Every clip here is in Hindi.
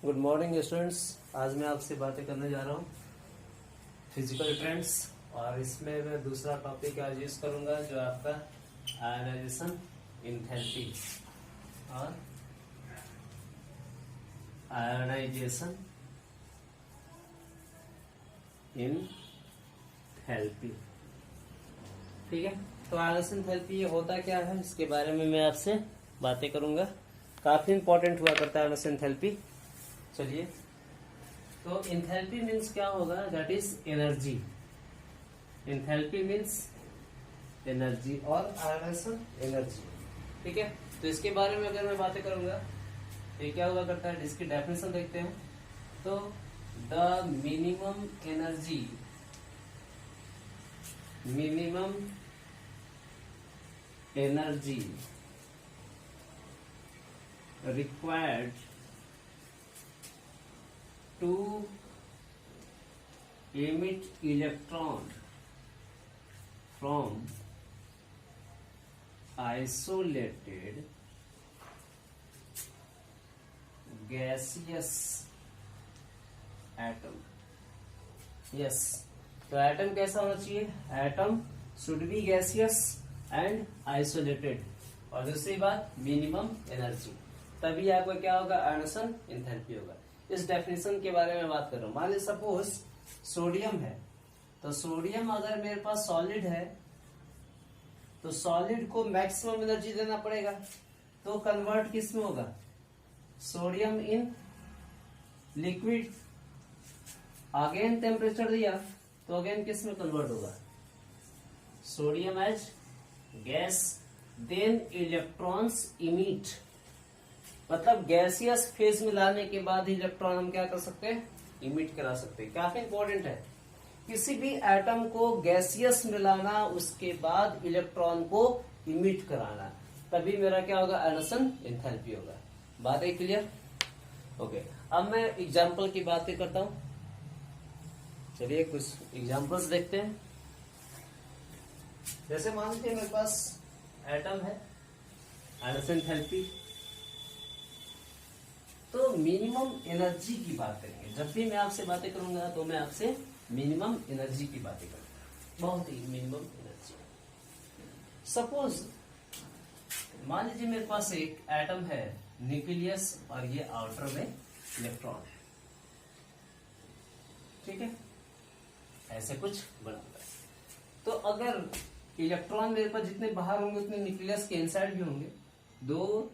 Good morning students. आज मैं आपसे बातें करने जा रहा हूँ फिजिकल ट्रेंड्स, और इसमें मैं दूसरा टॉपिक आज यूज करूंगा जो आपका आयनाइजेशन एंथैल्पी और आयनाइजेशन एंथैल्पी। ठीक है, तो आयनाइजेशन एंथैल्पी ये होता क्या है, इसके बारे में मैं आपसे बातें करूंगा। काफी इंपॉर्टेंट हुआ करता है आयनाइजेशन एंथैल्पी। चलिए, तो एंथैल्पी मीन्स क्या होगा, that is energy. Enthalpy means energy और आयनाइजेशन एनर्जी। ठीक है, तो इसके बारे में अगर मैं बातें करूंगा तो ये क्या हुआ करता है, इसकी डेफिनेशन देखते हैं। तो the minimum energy required to emit electron from isolated gaseous atom। yes, तो एटम कैसा होना चाहिए, atom should be gaseous and isolated, और दूसरी बात मिनिमम एनर्जी, तभी आपका क्या होगा, आयनाइजेशन एंथैल्पी होगा। इस डेफिनेशन के बारे में बात कर रहा हूं। मान लीजिए सपोज सोडियम है, तो सोडियम अगर मेरे पास सॉलिड है तो सॉलिड को मैक्सिमम एनर्जी देना पड़ेगा, तो कन्वर्ट किस में होगा, sodium in liquid. Again temperature दिया तो अगेन किस में कन्वर्ट होगा, sodium as gas. Then electrons emit, मतलब गैसियस फेज में लाने के बाद इलेक्ट्रॉन हम क्या कर सकते हैं, इमिट करा सकते हैं। काफी इंपॉर्टेंट है, किसी भी एटम को गैसियस में लाना, उसके बाद इलेक्ट्रॉन को इमिट कराना, तभी मेरा क्या होगा, आयनाइजेशन एंथैल्पी होगा। बात है क्लियर? ओके, अब मैं एग्जांपल की बातें करता हूं। चलिए कुछ एग्जांपल्स देखते हैं। जैसे मान लीजिए मेरे पास एटम है, आयनाइजेशन एंथैल्पी। तो मिनिमम एनर्जी की बात करेंगे। जब भी मैं आपसे बातें करूंगा तो मैं आपसे मिनिमम एनर्जी की बातें करूंगा, बहुत ही मिनिमम एनर्जी। सपोज मान लीजिए मेरे पास एक एटम है, न्यूक्लियस, और ये आउटर में इलेक्ट्रॉन है। ठीक है, ऐसे कुछ बनाऊंगा। तो अगर इलेक्ट्रॉन मेरे पास जितने बाहर होंगे उतने न्यूक्लियस के इनसाइड भी होंगे। 2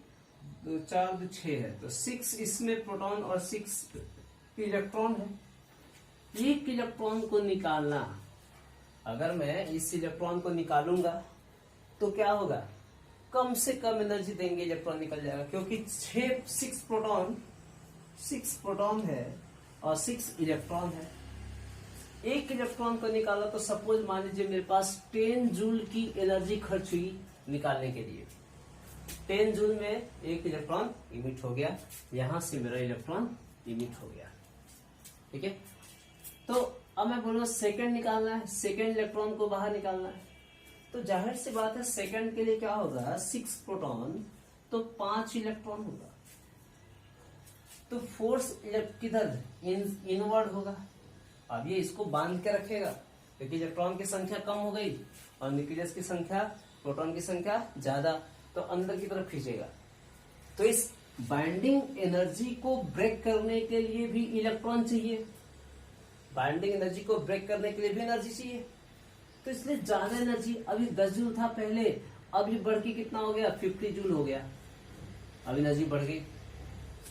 4 2 6 है, तो 6 इसमें प्रोटॉन और 6 इलेक्ट्रॉन है। एक इलेक्ट्रॉन को निकालना, अगर मैं इस इलेक्ट्रॉन को निकालूंगा तो क्या होगा, कम से कम एनर्जी देंगे, इलेक्ट्रॉन निकल जाएगा, क्योंकि 6 प्रोटॉन है और 6 इलेक्ट्रॉन है। एक इलेक्ट्रॉन को निकाला तो सपोज मान लीजिए मेरे पास 10 जूल की एनर्जी खर्च हुई निकालने के लिए। 10 जूल में एक इलेक्ट्रॉन इमिट हो गया, यहां से मेरा इलेक्ट्रॉन इमिट हो गया। ठीक है, तो अब मैं बोलूंगा सेकंड निकालना है, सेकंड इलेक्ट्रॉन को बाहर निकालना है। तो जाहिर सी बात है, सेकंड के लिए क्या होगा, 6 प्रोटॉन तो 5 इलेक्ट्रॉन होगा। तो फोर्स किधर, इनवर्ड होगा। अब ये इसको बांध के रखेगा, क्योंकि इलेक्ट्रॉन की संख्या कम हो गई और न्यूक्लियस की संख्या, प्रोटॉन की संख्या ज्यादा, तो अंदर की तरफ खींचेगा। तो इस बाइंडिंग एनर्जी को ब्रेक करने के लिए भी इलेक्ट्रॉन चाहिए, बाइंडिंग एनर्जी को ब्रेक करने के लिए भी एनर्जी चाहिए। तो इसलिए ज्यादा एनर्जी, अभी 10 जूल था पहले, अब ये बढ़ के कितना हो गया, 50 जूल हो गया, अब एनर्जी बढ़ गई।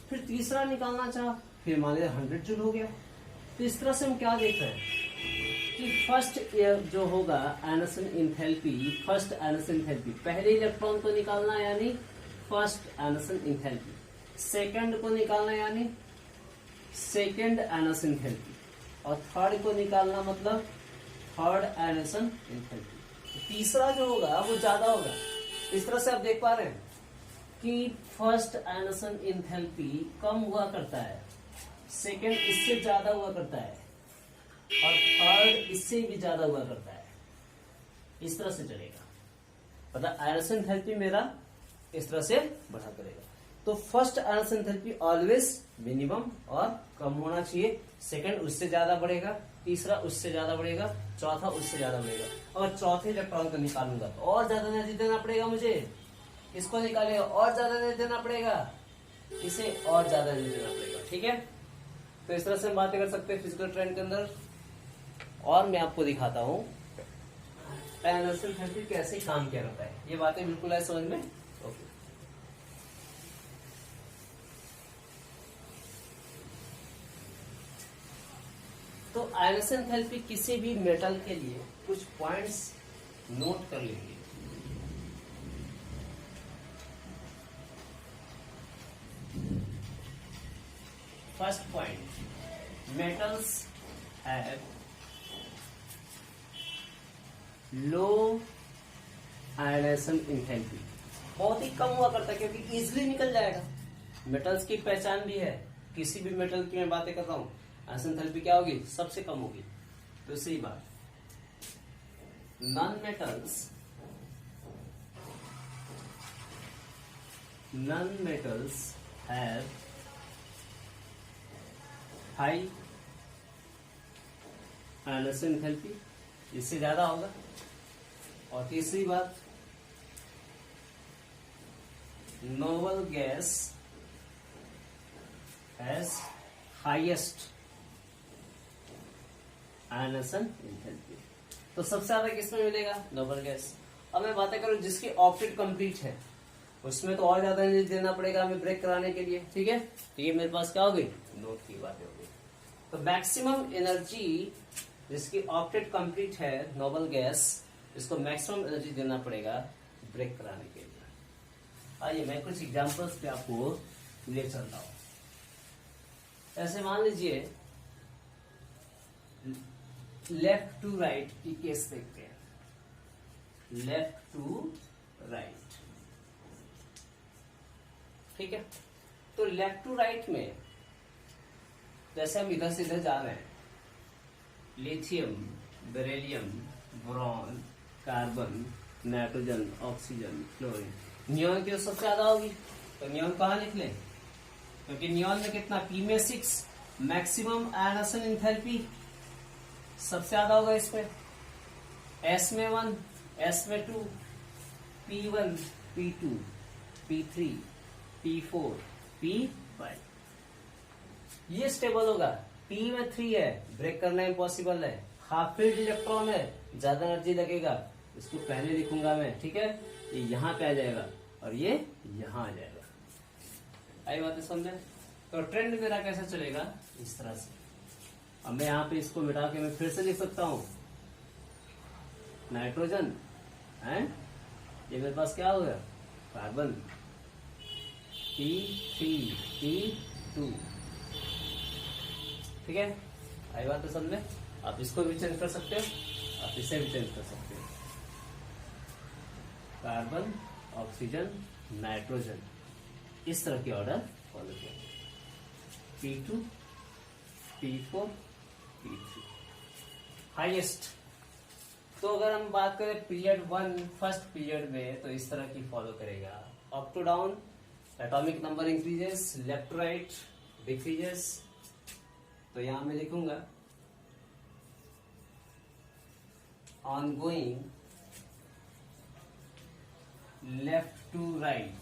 फिर तीसरा निकालना चाहा, फिर मान लिया 100 जूल हो गया। तो इस तरह से हम क्या देख रहे हैं कि फर्स्ट जो होगा ionisation enthalpy, first ionisation enthalpy, पहले इलेक्ट्रॉन को निकालना यानी फर्स्ट आयनाइजेशन एंथैल्पी, सेकंड को निकालना यानी सेकंड आयनाइजेशन एंथैल्पी, और थर्ड को निकालना मतलब थर्ड आयनाइजेशन एंथैल्पी। तीसरा जो होगा वो ज्यादा होगा। इस तरह से आप देख पा रहे हैं कि फर्स्ट आयनाइजेशन एंथैल्पी कम हुआ करता है, सेकंड इससे ज्यादा हुआ करता है, और थर्ड इससे भी ज्यादा हुआ करता है। इस तरह से चलेगा, मतलब आयनाइजेशन एंथैल्पी मेरा इस तरह से बढ़ा करेगा। तो फर्स्ट आयनस एंथैल्पी ऑलवेज मिनिमम और कम होना चाहिए, सेकंड उससे ज्यादा बढ़ेगा, तीसरा उससे ज्यादा बढ़ेगा, चौथा उससे ज्यादा बढ़ेगा। अगर चौथे इलेक्ट्रॉन को निकालूंगा तो और ज्यादा एनर्जी देना पड़ेगा मुझे, इसको निकालेगा और ज्यादा एनर्जी देना पड़ेगा, इसे और ज्यादा एनर्जी देना पड़ेगा। ठीक है, तो इस तरह से हम बातें कर सकते हैं फिजिकल ट्रेंड के अंदर। और मैं आपको दिखाता हूं आयनस एंथैल्पी कैसे काम किया करता है। ये बातें बिल्कुल है समझ में? ओके। तो आयनस एंथैल्पी किसी भी मेटल के लिए कुछ पॉइंट्स नोट कर लेंगे। First point, metals have low ionization enthalpy। बहुत ही कम हुआ करता है क्योंकि इजिली निकल जाएगा। मेटल्स की पहचान भी है, किसी भी मेटल की मैं बातें कर रहा हूँ आयनस एंथैल्पी क्या होगी, सबसे कम होगी। दूसरी बात, non metals have high ionisation enthalpy, इससे ज्यादा होगा। और तीसरी बात, noble gas has highest ionisation enthalpy. तो सबसे ज्यादा किसमें मिलेगा, नोबल गैस। अब मैं बातें करूं जिसकी ऑक्टेट कंप्लीट है, उसमें तो और ज्यादा एनर्जी देना पड़ेगा हमें ब्रेक कराने के लिए। ठीक है, तो ये मेरे पास क्या हो गई, नोट की बातें हो गई। तो मैक्सिमम एनर्जी जिसकी ऑक्टेट कंप्लीट है, नोबल गैस, इसको मैक्सिमम एनर्जी देना पड़ेगा ब्रेक कराने के लिए। आइए मैं कुछ एग्जांपल्स पे आपको ले चलता हूं। ऐसे मान लीजिए लेफ्ट टू राइट की केस देखते हैं। लेफ्ट टू राइट, ठीक है। तो लेफ्ट टू राइट में जैसे हम इधर से इधर जा रहे हैं, lithium, beryllium, boron, carbon, nitrogen, oxygen, fluorine, neon की तो सबसे ज्यादा होगी। तो नियॉन कहाँ लिख लें, क्योंकि नियॉन में कितना, पी में 6, मैक्सिमम आयनसन एंथैल्पी सबसे ज्यादा होगा इसमें। एस में 1, एस में 2, P1, P2, P3, P4, P5, ये स्टेबल होगा। P में 3 है, ब्रेक करना इम्पॉसिबल है, हाफ फील्ड इलेक्ट्रॉन है, ज्यादा एनर्जी लगेगा, इसको पहले लिखूंगा मैं। ठीक है, ये यहाँ पे आ जाएगा और ये यहाँ आ जाएगा। आई बातें समझे? तो ट्रेंड मेरा कैसा चलेगा, इस तरह से। अब मैं यहाँ पे इसको मिटा के मैं फिर से लिख सकता हूँ, नाइट्रोजन है, ये मेरे पास क्या हो गया, कार्बन, P3, P2। ठीक है, आई बात है समझ में? आप इसको भी चेंज कर सकते हो, आप इसे भी चेंज कर सकते हो। कार्बन, ऑक्सीजन, नाइट्रोजन, इस तरह की ऑर्डर फॉलो किया। P2, P4, P3 highest. तो अगर हम बात करें पीरियड 1 फर्स्ट पीरियड में, तो इस तरह की फॉलो करेगा। Up to down, atomic number increases, left right decreases. तो यहां मैं लिखूंगा ongoing left to right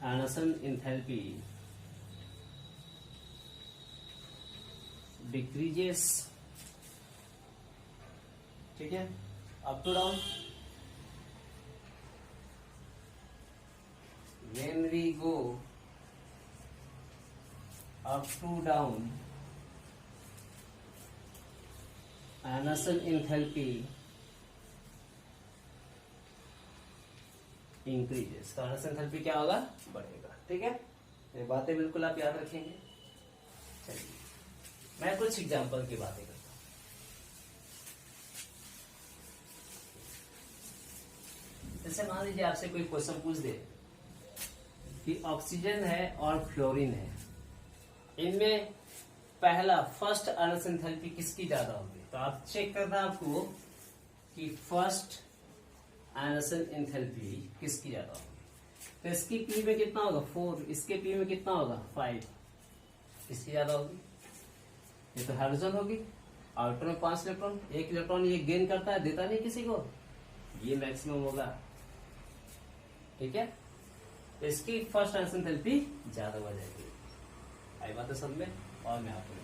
ionisation enthalpy decreases. ठीक है, up to down, when we go up to down, ionisation enthalpy increases. तो आयनसन एंथैल्पी क्या होगा, बढ़ेगा। ठीक है, ये बातें बिल्कुल आप याद रखेंगे। चलिए मैं कुछ एग्जांपल की बातें करता हूं। जैसे मान लीजिए आपसे कोई क्वेश्चन पूछ दे कि ऑक्सीजन है और फ्लोरीन है, इनमें पहला फर्स्ट आयनस एंथैल्पी किसकी ज्यादा होगी। तो आप चेक करना आपको कि फर्स्ट आयनसन एंथैल्पी किसकी ज्यादा होगी? तो इसकी पी में कितना होगा 4, इसके पी में कितना होगा 5, किसकी ज्यादा होगी? ये तो हाइड्रोजन होगी, आउटर में 5 इलेक्ट्रॉन, 1 इलेक्ट्रॉन ये गेन करता है, देता नहीं किसी को, ये मैक्सिमम होगा। ठीक है, तो इसकी फर्स्ट आयनसन एंथैल्पी ज्यादा हो जाएगी। आई बात है सब में? और मैं आपको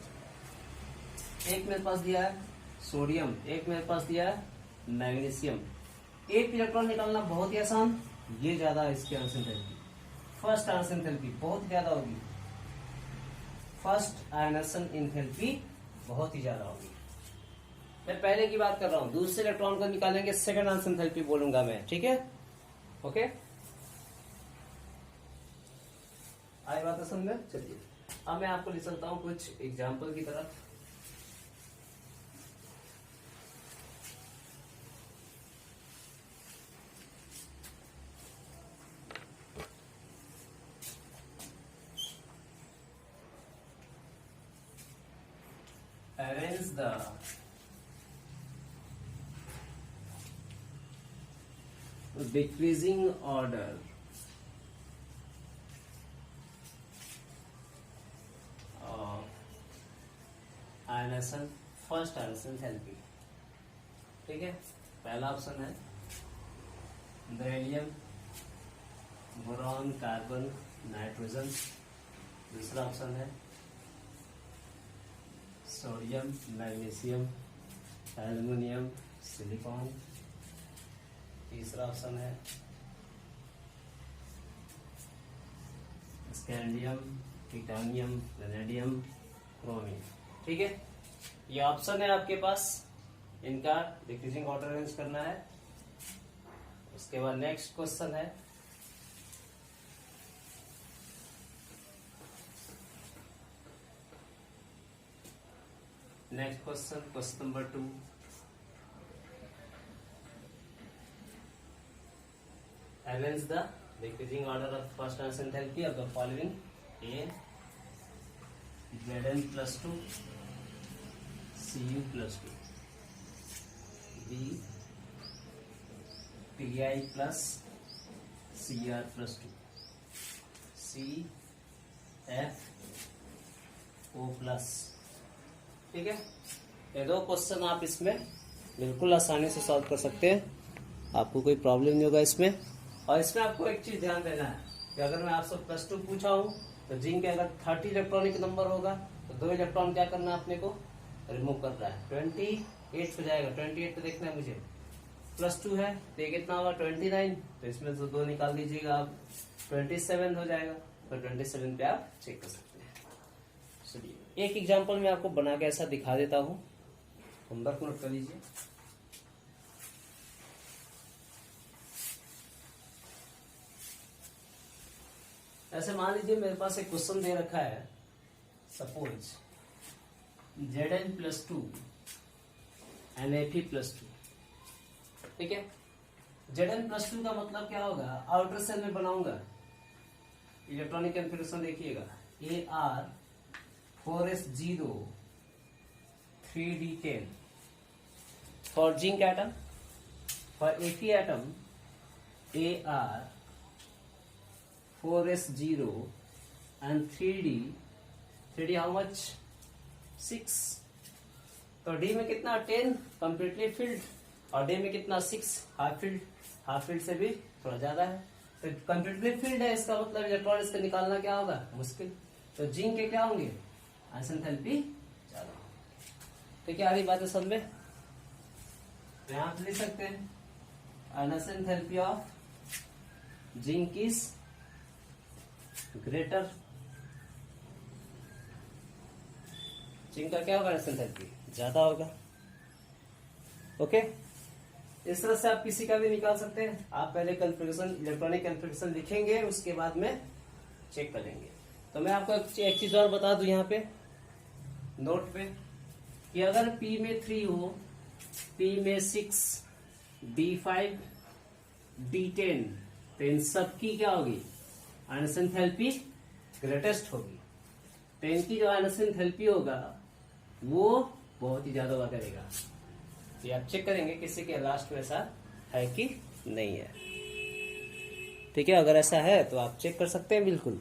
एक मेरे पास दिया है सोडियम, एक मेरे पास दिया है मैग्नीशियम, एक इलेक्ट्रॉन निकालना बहुत ही आसान, ये ज्यादा है इसकी आयनसन एंथैल्पी, फर्स्ट आयनसन एंथैल्पी बहुत ज्यादा होगी, फर्स्ट आयनसन एंथैल्पी बहुत ही ज्यादा होगी। मैं पहले की बात कर रहा हूं, दूसरे इलेक्ट्रॉन को निकालेंगे सेकंड आयनसन एंथैल्पी बोलूंगा मैं। ठीक है, ओके, आई बात है समझ? चलिए अब मैं आपको ले चलता हूं कुछ एग्जाम्पल की तरफ। Arrange the decreasing order of ionisation first ionisation enthalpy. ठीक है, पहला ऑप्शन है बेरिलियम, बोरॉन, कार्बन, नाइट्रोजन। दूसरा ऑप्शन है सोडियम, मैग्नीशियम, एल्युमिनियम, सिलिकॉन। तीसरा ऑप्शन है स्कैंडियम, टिटानियम, वेनेडियम, क्रोमियम। ठीक है, ये ऑप्शन है आपके पास, इनका डिक्रीजिंग ऑर्डर अरेंज करना है। उसके बाद नेक्स्ट क्वेश्चन है question number 2। Arrange the decreasing order of first ionisation enthalpy of the following: A Zn plus 2, Cu plus 2, B Pi plus Cr plus 2, C F O plus। ठीक है, ये दो क्वेश्चन आप इसमें बिल्कुल आसानी से सॉल्व कर सकते हैं, आपको कोई प्रॉब्लम नहीं होगा इसमें। और इसमें आपको एक चीज ध्यान देना है कि अगर मैं आपसे +2 पूछा हूं तो जिंक के अगर 30 इलेक्ट्रॉनिक नंबर होगा तो 2 इलेक्ट्रॉन क्या करना है अपने को, रिमूव कर रहा है, 28 हो जाएगा। 28 पे देखना है मुझे, +2 है तो ये कितना होगा 29, तो इसमें से 2 निकाल दीजिएगा आप, 27 हो जाएगा। तो 27 पे आप चेक कर सकते हैं। चलिए एक एग्जाम्पल मैं आपको बना के ऐसा दिखा देता हूँ, होमवर्क नोट कर लीजिए। ऐसे मान लीजिए मेरे पास एक क्वेश्चन दे रखा है, सपोज Zn+2 Na+2। ठीक है, Zn+2 का मतलब क्या होगा, आउटर सेल में बनाऊंगा, इलेक्ट्रॉनिक कन्फिगरेशन देखिएगा, Ar4s0 3d10 for zinc atom, for Fe atom Ar4s0 and 3d how much 6। तो D में कितना 10 कंप्लीटली फिल्ड, और D में कितना 6 हाफ फील्ड, हाफ फील्ड से भी थोड़ा ज्यादा है। तो कंप्लीटली फील्ड है, इसका मतलब इलेक्ट्रॉन इसका निकालना क्या होगा, मुश्किल। तो जिंक के क्या होंगे, आयनसन एंथैल्पी ज्यादा होंगे। तो क्या आ रही बात है सब में? यहां पे लिख सकते हैं ionisation enthalpy of zinc is greater, zinc का क्या होगा, आयनसन एंथैल्पी ज्यादा होगा। ओके, इस तरह से आप किसी का भी निकाल सकते हैं। आप पहले कन्फिगरेशन, इलेक्ट्रॉनिक कन्फिगरेशन लिखेंगे, उसके बाद में चेक करेंगे। तो मैं आपको एक चीज और बता दूं यहाँ पे नोट पे, कि अगर P में 3 हो, P में 6, D5, D10, तो इन सब की क्या होगी, आयनसन एंथैल्पी ग्रेटेस्ट होगी। तो इनकी जो आयनसन एंथैल्पी होगा वो बहुत ही ज्यादा हुआ करेगा। ये आप चेक करेंगे किसी के लास्ट में ऐसा है कि नहीं है। ठीक है, अगर ऐसा है तो आप चेक कर सकते हैं बिल्कुल।